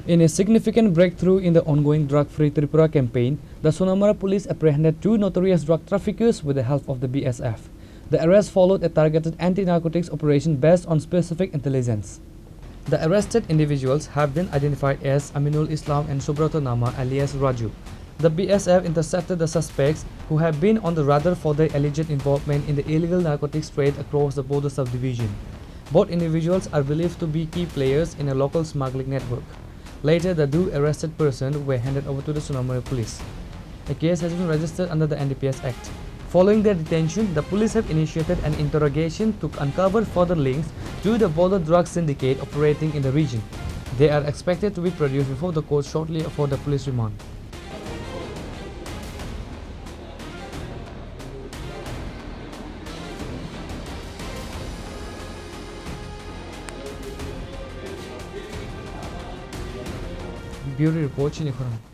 In a significant breakthrough in the ongoing Drug-Free Tripura campaign, the Sonamura Police apprehended two notorious drug traffickers with the help of the BSF. The arrest followed a targeted anti-narcotics operation based on specific intelligence. The arrested individuals have been identified as Aminul Islam and Subrato Nama alias Raju. The BSF intercepted the suspects who have been on the radar for their alleged involvement in the illegal narcotics trade across the border subdivision. Both individuals are believed to be key players in a local smuggling network. Later, the two arrested persons were handed over to the Sonamura Police. A case has been registered under the NDPS Act. Following their detention, the police have initiated an interrogation to uncover further links to the border drug syndicate operating in the region. They are expected to be produced before the court shortly for the police remand. Bureau report Chini Khorang.